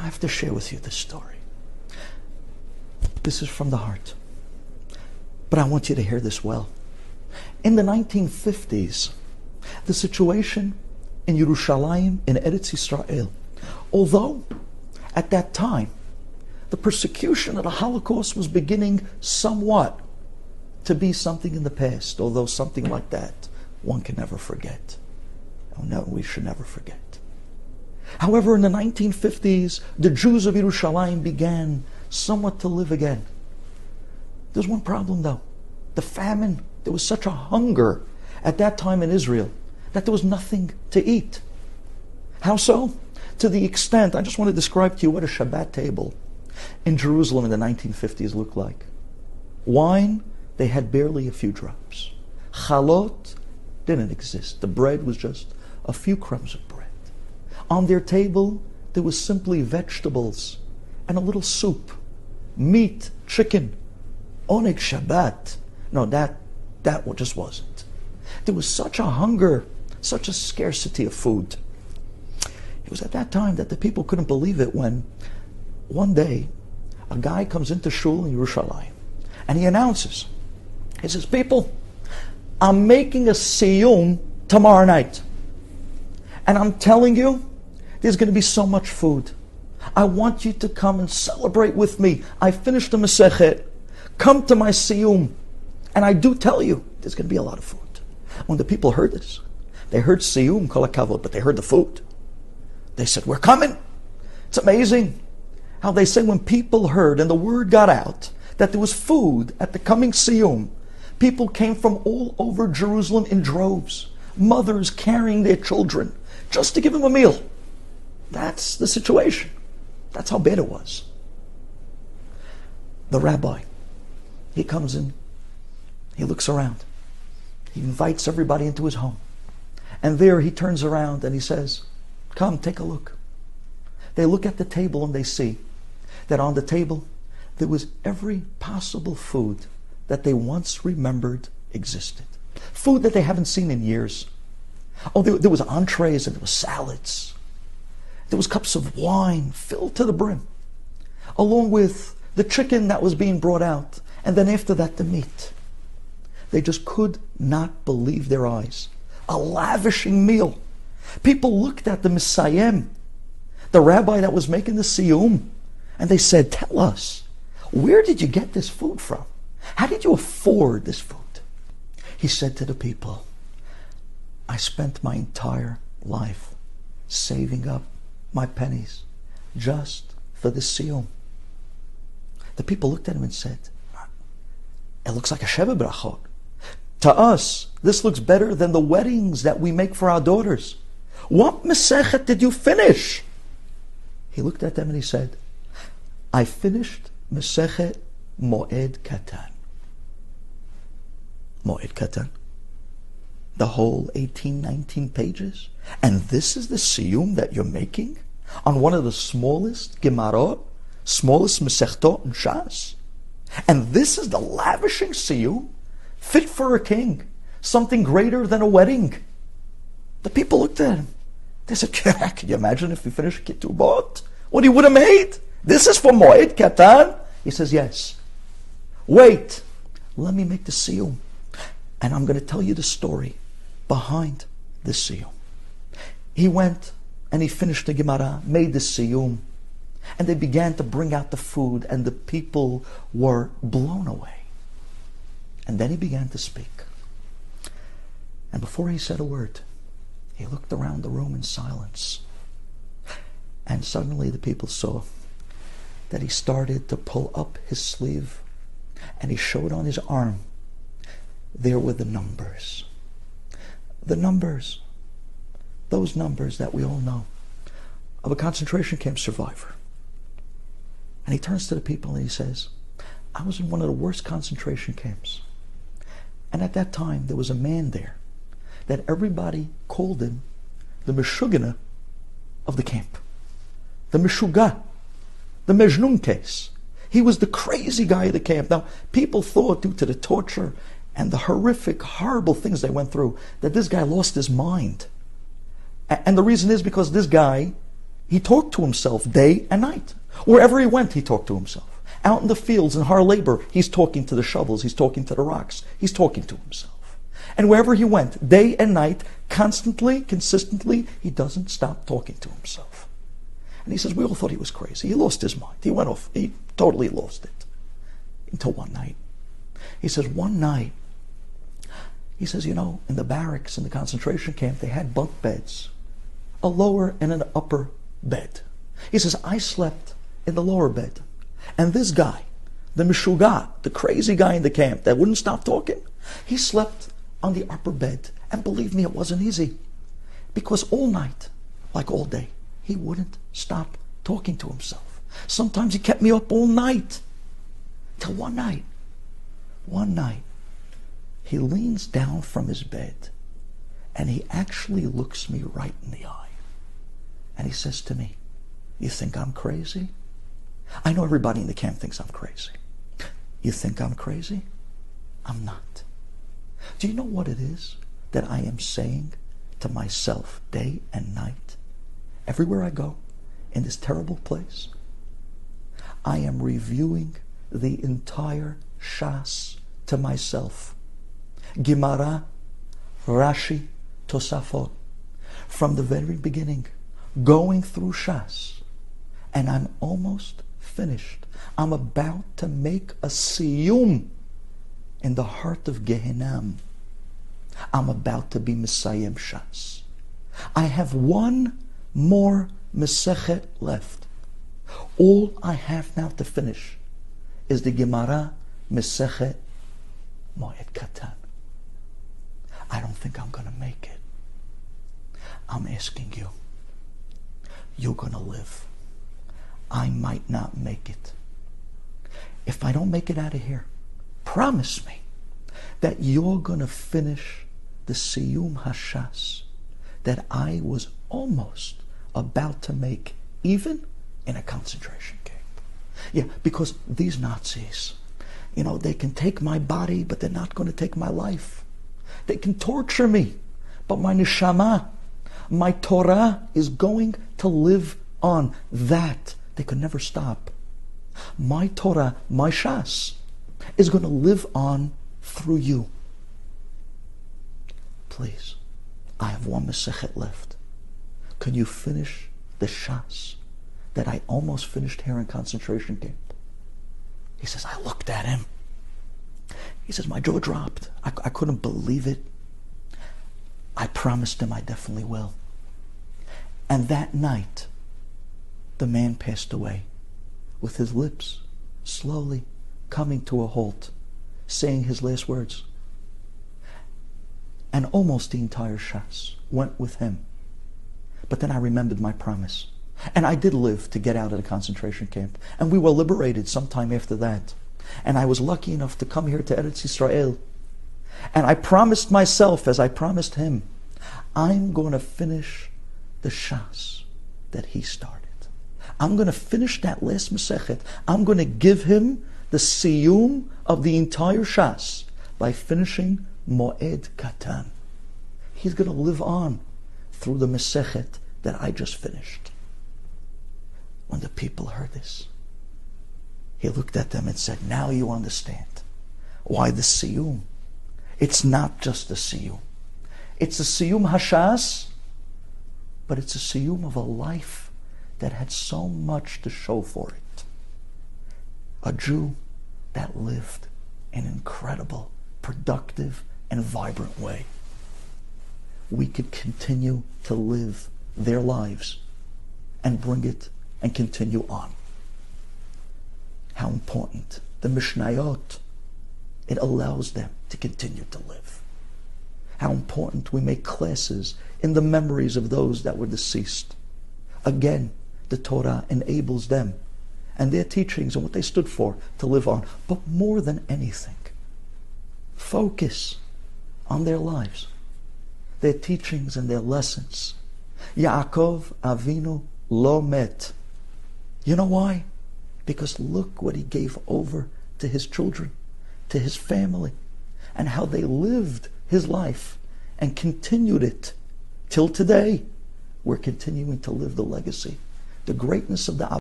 have to share with you this story. This is from the heart. But I want you to hear this well. In the 1950s, the situation in Yerushalayim, in Eretz Yisrael, although at that time the persecution of the Holocaust was beginning somewhat to be something in the past, although something like that one can never forget. Oh no, we should never forget. However, in the 1950s, the Jews of Yerushalayim began somewhat to live again. There's one problem though. The famine. There was such a hunger at that time in Israel that there was nothing to eat. How so? To the extent, I just want to describe to you what a Shabbat table in Jerusalem in the 1950s looked like. Wine, they had barely a few drops. Chalot didn't exist. The bread was just a few crumbs of bread. On their table, there was simply vegetables and a little soup. Meat, chicken. Oneg Shabbat. No, that just wasn't. There was such a hunger, such a scarcity of food. It was at that time that the people couldn't believe it when one day a guy comes into shul in Yerushalayim and he announces, he says, people, I'm making a Siyum tomorrow night. And I'm telling you, there's going to be so much food. I want you to come and celebrate with me. I finished the Masechet. Come to my Siyum. And I do tell you, there's going to be a lot of food. When the people heard this, they heard Siyum, kol hakavod, but they heard the food. They said, we're coming. It's amazing how they say when people heard and the word got out that there was food at the coming Siyum, people came from all over Jerusalem in droves, mothers carrying their children just to give them a meal. That's the situation. That's how bad it was. The rabbi, he comes in, he looks around, he invites everybody into his home, and there he turns around and he says, come, take a look. They look at the table and they see that on the table there was every possible food that they once remembered existed. Food that they haven't seen in years. Oh, there was entrees and there was salads. There was cups of wine filled to the brim, along with the chicken that was being brought out, and then after that the meat. They just could not believe their eyes. A lavishing meal. People looked at the Messiah, the rabbi that was making the Sium, and they said, tell us, where did you get this food from? How did you afford this food? He said to the people, I spent my entire life saving up my pennies just for the Sium. The people looked at him and said, it looks like a Sheva Brachot. To us, this looks better than the weddings that we make for our daughters. What Masechet did you finish? He looked at them and he said, I finished Masechet Moed Katan. Moed Katan. The whole 18, 19 pages. And this is the Siyum that you're making on one of the smallest Gemarot, smallest Masechtot in Shas. And this is the lavishing Siyum, fit for a king, something greater than a wedding. The people looked at him. They said, can you imagine if we finish Ketubot? What he would have made? This is for Moed Katan? He says, yes. Wait, let me make the Siyum. And I'm going to tell you the story behind the Siyum. He went and he finished the Gemara, made the Siyum, and they began to bring out the food, and the people were blown away. And then he began to speak. And before he said a word, he looked around the room in silence. And suddenly the people saw that he started to pull up his sleeve, and he showed on his arm, there were the numbers. The numbers, those numbers that we all know, of a concentration camp survivor. And he turns to the people and he says, I was in one of the worst concentration camps. And at that time, there was a man there that everybody called him the Meshugana of the camp. The Meshuga, the Mejnun case. He was the crazy guy of the camp. Now, people thought due to the torture and the horrific, horrible things they went through, that this guy lost his mind. And the reason is because this guy He talked to himself day and night. Wherever he went, he talked to himself. Out in the fields in hard labor, he's talking to the shovels, he's talking to the rocks, he's talking to himself. And wherever he went, day and night, constantly, consistently, he doesn't stop talking to himself. And he says, we all thought he was crazy. He lost his mind. He went off. He totally lost it. Until one night. He says, one night, he says, in the barracks, in the concentration camp, they had bunk beds. A lower and an upper bed. He says, I slept in the lower bed. And this guy, the Mishuga, the crazy guy in the camp that wouldn't stop talking, he slept on the upper bed. And believe me, it wasn't easy. Because all night, like all day, he wouldn't stop talking to himself. Sometimes he kept me up all night. Till one night, he leans down from his bed and he actually looks me right in the eye. And he says to me, you think I'm crazy? I know everybody in the camp thinks I'm crazy. You think I'm crazy? I'm not. Do you know what it is that I am saying to myself day and night? Everywhere I go, in this terrible place, I am reviewing the entire Shas to myself. Gemara, Rashi, Tosafot. From the very beginning, going through Shas. And I'm almost finished. I'm about to make a Siyum in the heart of Gehenna. I'm about to be Messiah Shas. I have one more Mesechet left. All I have now to finish is the Gemara Mesechet Moed Katan. I don't think I'm going to make it. I'm asking you. You're going to live. I might not make it. If I don't make it out of here, promise me that you're going to finish the Siyum Hashas that I was almost about to make, even in a concentration camp. Yeah, because these Nazis, they can take my body, but they're not going to take my life. They can torture me, but my neshama, my Torah is going to live on. That they could never stop. My Torah, my Shas, is going to live on through you. Please, I have one Mesechet left. Can you finish the Shas that I almost finished here in concentration camp? He says, I looked at him. He says, my jaw dropped. I couldn't believe it. I promised him I definitely will. And that night, the man passed away with his lips slowly coming to a halt, saying his last words. And almost the entire Shas went with him. But then I remembered my promise. And I did live to get out of the concentration camp. And we were liberated sometime after that. And I was lucky enough to come here to Eretz Yisrael. And I promised myself, as I promised him, I'm going to finish the Shas that he started. I'm going to finish that last Mesechet. I'm going to give him the Siyum of the entire Shas by finishing Moed Katan. He's going to live on through the Mesechet that I just finished. When the people heard this, he looked at them and said, now you understand why the Siyum. It's not just a Siyum. It's a Siyum Hashas, but it's a Siyum of a life that had so much to show for it. A Jew that lived an incredible, productive, and vibrant way. We could continue to live their lives and bring it and continue on. How important. The Mishnayot, it allows them to continue to live. How important we make classes in the memories of those that were deceased. Again, the Torah enables them and their teachings and what they stood for to live on. But more than anything, focus on their lives, their teachings and their lessons. Yaakov Avinu lo met. You know why? Because look what he gave over to his children, to his family, and how they lived his life and continued it till today. We're continuing to live the legacy the greatness of the